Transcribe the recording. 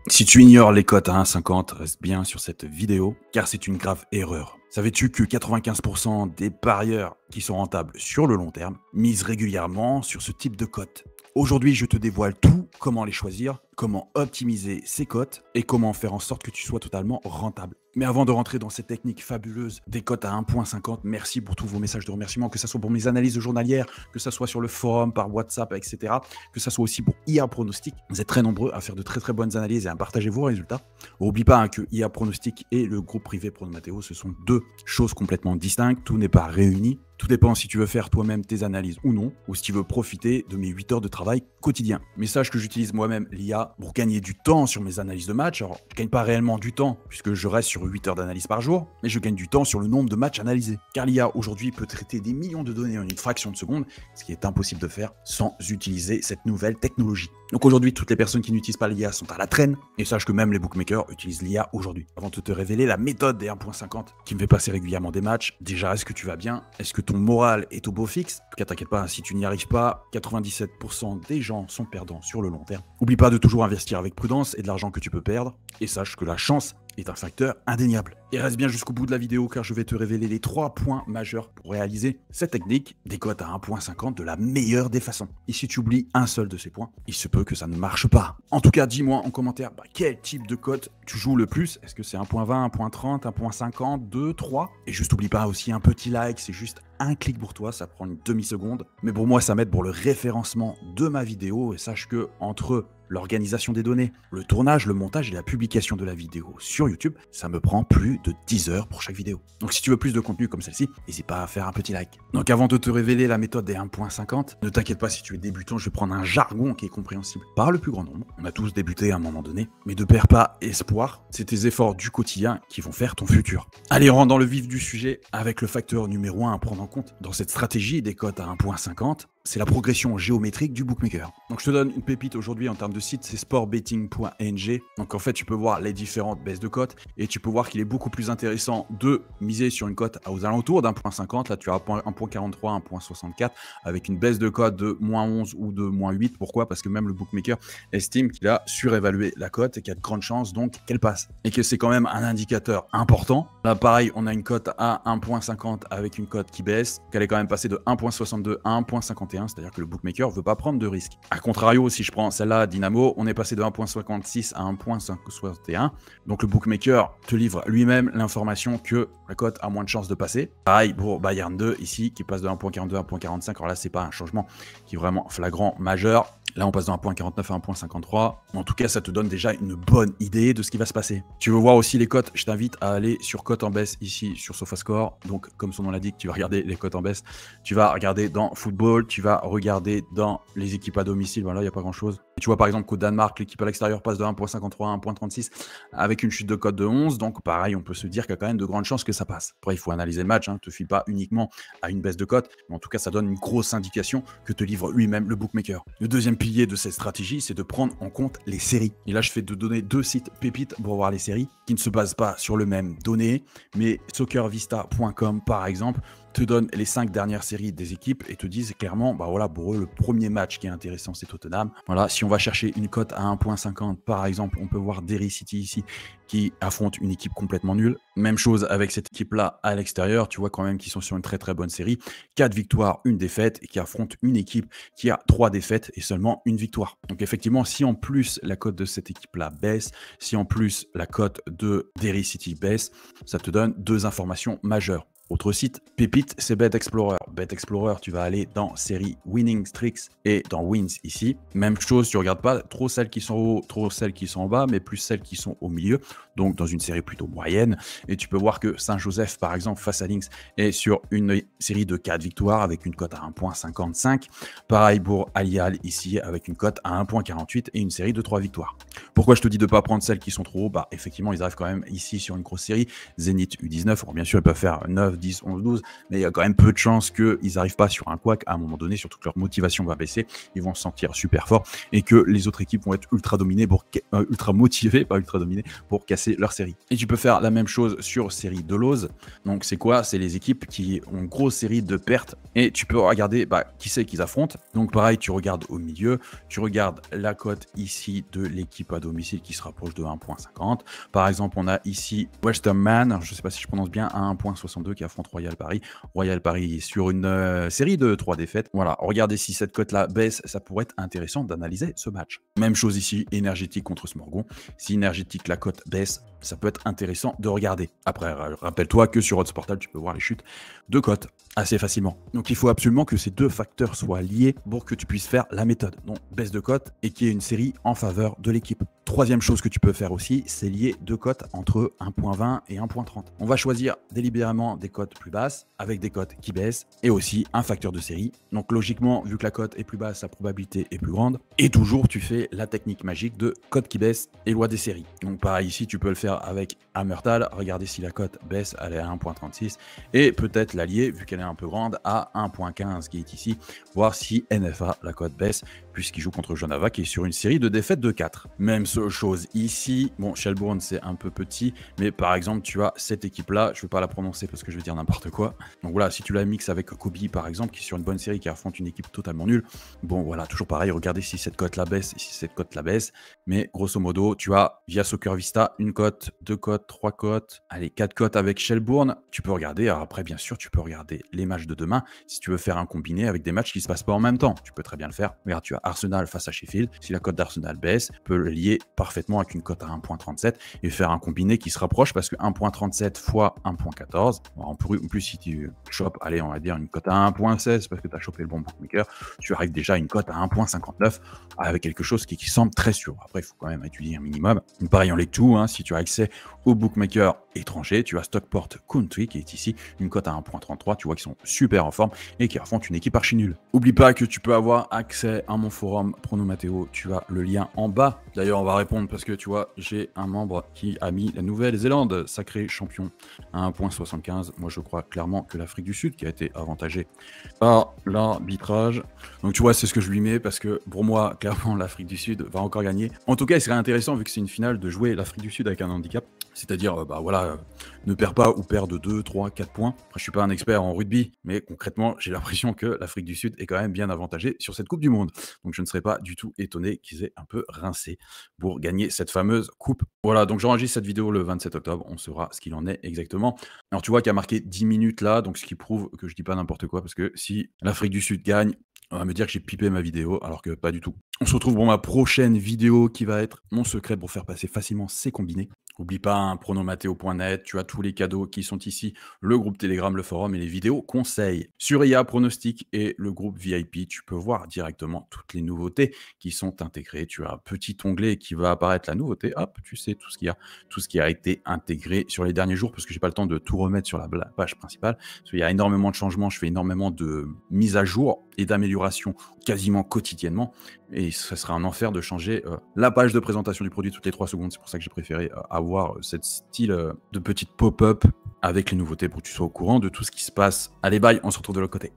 Si tu ignores les cotes à 1,50, reste bien sur cette vidéo, car c'est une grave erreur. Savais-tu que 95% des parieurs qui sont rentables sur le long terme misent régulièrement sur ce type de cotes? Aujourd'hui, je te dévoile tout, comment les choisir, comment optimiser ces cotes et comment faire en sorte que tu sois totalement rentable. Mais avant de rentrer dans cette technique fabuleuse des cotes à 1,50, merci pour tous vos messages de remerciement, que ce soit pour mes analyses journalières, que ce soit sur le forum, par WhatsApp, etc. Que ce soit aussi pour IA Pronostic. Vous êtes très nombreux à faire de très bonnes analyses et à partager vos résultats. N'oublie pas que IA Pronostic et le groupe privé Pronomateo, ce sont deux choses complètement distinctes. Tout n'est pas réuni. Tout dépend si tu veux faire toi-même tes analyses ou non, ou si tu veux profiter de mes 8 heures de travail quotidien. Mais sache que j'utilise moi-même l'IA pour gagner du temps sur mes analyses de matchs. Alors, je ne gagne pas réellement du temps, puisque je reste sur 8 heures d'analyse par jour, mais je gagne du temps sur le nombre de matchs analysés. Car l'IA aujourd'hui peut traiter des millions de données en une fraction de seconde, ce qui est impossible de faire sans utiliser cette nouvelle technologie. Donc aujourd'hui, toutes les personnes qui n'utilisent pas l'IA sont à la traîne, et sache que même les bookmakers utilisent l'IA aujourd'hui. Avant de te révéler la méthode des 1,50 qui me fait passer régulièrement des matchs, déjà, est-ce que tu vas bien? Est-ce que ton moral est au beau fixe? En tout cas, t'inquiète pas, si tu n'y arrives pas, 97% des gens sont perdants sur le long terme. N'oublie pas de toujours investir avec prudence et de l'argent que tu peux perdre, et sache que la chance est un facteur indéniable. Et reste bien jusqu'au bout de la vidéo car je vais te révéler les 3 points majeurs pour réaliser cette technique des cotes à 1,50 de la meilleure des façons. Et si tu oublies un seul de ces points, il se peut que ça ne marche pas. En tout cas, dis-moi en commentaire quel type de cote tu joues le plus. Est-ce que c'est 1,20, 1,30, 1,50, 2, 3? Et juste oublie pas aussi un petit like, c'est juste un clic pour toi, ça prend une demi-seconde. Mais pour moi, ça m'aide pour le référencement de ma vidéo. Et sache que entre l'organisation des données, le tournage, le montage et la publication de la vidéo sur YouTube, ça me prend plus de 10 heures pour chaque vidéo. Donc si tu veux plus de contenu comme celle-ci, n'hésite pas à faire un petit like. Donc avant de te révéler la méthode des 1,50, ne t'inquiète pas si tu es débutant, je vais prendre un jargon qui est compréhensible par le plus grand nombre. On a tous débuté à un moment donné, mais ne perds pas espoir, c'est tes efforts du quotidien qui vont faire ton futur. Allez, on rentre dans le vif du sujet avec le facteur numéro 1 à prendre en compte dans cette stratégie des cotes à 1,50. C'est la progression géométrique du bookmaker. Donc je te donne une pépite aujourd'hui en termes de site, c'est sportbetting.ng. Donc en fait, tu peux voir les différentes baisses de cotes et tu peux voir qu'il est beaucoup plus intéressant de miser sur une cote aux alentours d'1,50. Là, tu as 1,43, 1,64 avec une baisse de cote de -11 ou de -8. Pourquoi? Parce que même le bookmaker estime qu'il a surévalué la cote et qu'il y a de grandes chances donc qu'elle passe. Et que c'est quand même un indicateur important. Là, pareil, on a une cote à 1,50 avec une cote qui baisse, qu'elle est quand même passée de 1,62 à 1,51. C'est-à-dire que le bookmaker ne veut pas prendre de risques. A contrario, si je prends celle-là, Dynamo, on est passé de 1,56 à 1,61. Donc le bookmaker te livre lui-même l'information que la cote a moins de chances de passer. Pareil pour Bayern 2 ici, qui passe de 1,42 à 1,45. Alors là, c'est pas un changement qui est vraiment flagrant, majeur. Là, on passe de 1,49 à 1,53. En tout cas, ça te donne déjà une bonne idée de ce qui va se passer. Tu veux voir aussi les cotes? Je t'invite à aller sur cotes en baisse ici sur SofaScore. Donc, comme son nom l'indique, tu vas regarder les cotes en baisse. Tu vas regarder dans football, tu vas regarder dans les équipes à domicile. Voilà, il n'y a pas grand-chose. Tu vois par exemple qu'au Danemark, l'équipe à l'extérieur passe de 1,53 à 1,36 avec une chute de cote de 11. Donc, pareil, on peut se dire qu'il y a quand même de grandes chances que ça passe. Après, il faut analyser le match. Ne te fie pas uniquement à une baisse de cote. Mais en tout cas, ça donne une grosse indication que te livre lui-même le bookmaker. Le deuxième pilier de cette stratégie, c'est de prendre en compte les séries. Et là, je vais te donner 2 sites pépites pour voir les séries qui ne se basent pas sur le même données, mais soccervista.com par exemple te donne les 5 dernières séries des équipes et te disent clairement, voilà, pour eux, le premier match qui est intéressant, c'est Tottenham. Voilà, si on va chercher une cote à 1,50 par exemple, on peut voir Derry City ici qui affronte une équipe complètement nulle. Même chose avec cette équipe-là à l'extérieur, tu vois quand même qu'ils sont sur une très bonne série. 4 victoires, 1 défaite et qui affronte une équipe qui a 3 défaites et seulement 1 victoire. Donc effectivement, si en plus la cote de cette équipe-là baisse, si en plus la cote de Derry City baisse, ça te donne 2 informations majeures. Autre site, pépite, c'est Bet Explorer. Bet Explorer, tu vas aller dans série Winning Streaks et dans Wins ici. Même chose, tu regardes pas trop celles qui sont haut, trop celles qui sont en bas, mais plus celles qui sont au milieu. Donc dans une série plutôt moyenne. Et tu peux voir que Saint-Joseph, par exemple, face à Lynx, est sur une série de 4 victoires avec une cote à 1,55. Pareil pour Al Hilal ici avec une cote à 1,48 et une série de 3 victoires. Pourquoi je te dis de ne pas prendre celles qui sont trop haut? Effectivement, ils arrivent quand même ici sur une grosse série. Zénith U19, alors bien sûr, ils peuvent faire 9, 10, 11, 12, mais il y a quand même peu de chances qu'ils n'arrivent pas sur un quack à un moment donné, surtout que leur motivation va baisser, ils vont se sentir super forts et que les autres équipes vont être ultra dominées, ultra motivées, pas ultra dominées, pour casser leur série. Et tu peux faire la même chose sur série de lose. Donc c'est quoi? C'est les équipes qui ont une grosse série de pertes et tu peux regarder qui c'est qu'ils affrontent. Donc pareil, tu regardes au milieu, tu regardes la cote ici de l'équipe à domicile qui se rapproche de 1.50. Par exemple, on a ici Western Man, je ne sais pas si je prononce bien, à 1.62 qui affronte Royal Paris. Royal Paris est sur une série de 3 défaites. Voilà, regardez si cette cote-là baisse, ça pourrait être intéressant d'analyser ce match. Même chose ici, Énergétique contre Smorgon. Si Énergétique, la cote baisse, ça peut être intéressant de regarder. Après, rappelle-toi que sur Odds Portal, tu peux voir les chutes de cote assez facilement. Donc il faut absolument que ces deux facteurs soient liés pour que tu puisses faire la méthode. Donc baisse de cote et qu'il y ait une série en faveur de l'équipe. Troisième chose que tu peux faire aussi, c'est lier deux cotes entre 1.20 et 1.30. On va choisir délibérément des cotes plus basses avec des cotes qui baissent et aussi un facteur de série. Donc logiquement, vu que la cote est plus basse, sa probabilité est plus grande. Et toujours, tu fais la technique magique de cote qui baisse et loi des séries. Donc pareil ici, tu peux le faire avec Hammertal. Regardez si la cote baisse, elle est à 1.36 et peut-être la lier, vu qu'elle est un peu grande, à 1.15 qui est ici. Voir si NFA, la cote baisse, puisqu'il joue contre Jonava qui est sur une série de défaites de 4. Même chose ici. Bon, Shelbourne, c'est un peu petit, mais par exemple, tu as cette équipe-là. Je ne vais pas la prononcer parce que je vais dire n'importe quoi. Donc voilà, si tu la mixes avec Kobe, par exemple, qui est sur une bonne série, qui affronte une équipe totalement nulle. Bon, voilà, toujours pareil. Regardez si cette cote la baisse et si cette cote la baisse. Mais grosso modo, tu as via Soccer Vista une cote, deux cotes, trois cotes, allez, 4 cotes avec Shelbourne. Tu peux regarder. Alors après, bien sûr, tu peux regarder les matchs de demain si tu veux faire un combiné avec des matchs qui ne se passent pas en même temps. Tu peux très bien le faire. Regarde, tu as Arsenal face à Sheffield. Si la cote d'Arsenal baisse, tu peux le lier parfaitement avec une cote à 1.37 et faire un combiné qui se rapproche parce que 1.37 fois 1.14, en plus si tu chopes, allez, on va dire une cote à 1.16 parce que tu as chopé le bon bookmaker, tu arrives déjà à une cote à 1.59 avec quelque chose qui semble très sûr. Après, il faut quand même étudier un minimum. Pareil en League 2, hein, si tu as accès au bookmaker étranger, tu as Stockport Country qui est ici, une cote à 1.33, tu vois qu'ils sont super en forme et qui affrontent une équipe archi nulle. Oublie pas que tu peux avoir accès à mon forum Pronomateo, tu as le lien en bas. D'ailleurs, on va répondre parce que tu vois, j'ai un membre qui a mis la Nouvelle-Zélande, sacré champion, à 1.75. Moi, je crois clairement que l'Afrique du Sud qui a été avantagée par l'arbitrage. Donc, tu vois, c'est ce que je lui mets parce que pour moi, clairement, l'Afrique du Sud va encore gagner. En tout cas, il serait intéressant, vu que c'est une finale, de jouer l'Afrique du Sud avec un handicap. C'est-à-dire, voilà, ne perds pas ou perds de 2, 3, 4 points. Après, je suis pas un expert en rugby, mais concrètement, j'ai l'impression que l'Afrique du Sud est quand même bien avantagée sur cette Coupe du Monde. Donc, je ne serais pas du tout étonné qu'ils aient un peu rincé pour gagner cette fameuse coupe. Voilà, donc j'enregistre cette vidéo le 27 octobre, on saura ce qu'il en est exactement. Alors, tu vois qu'il y a marqué 10 minutes là, donc ce qui prouve que je dis pas n'importe quoi, parce que si l'Afrique du Sud gagne, on va me dire que j'ai pipé ma vidéo, alors que pas du tout. On se retrouve pour ma prochaine vidéo qui va être mon secret pour faire passer facilement ces combinés. N'oublie pas, hein, pronomateo.net, tu as tous les cadeaux qui sont ici, le groupe Telegram, le forum et les vidéos conseils. Sur IA Pronostic et le groupe VIP, tu peux voir directement toutes les nouveautés qui sont intégrées. Tu as un petit onglet qui va apparaître la nouveauté. Hop, tu sais tout ce qui a été intégré sur les derniers jours parce que j'ai pas le temps de tout remettre sur la page principale. Parce qu'il y a énormément de changements, je fais énormément de mises à jour et d'améliorations quasiment quotidiennement. Et ce serait un enfer de changer la page de présentation du produit toutes les 3 secondes. C'est pour ça que j'ai préféré avoir ce style de petite pop-up avec les nouveautés pour que tu sois au courant de tout ce qui se passe. Allez, bye, on se retrouve de l'autre côté.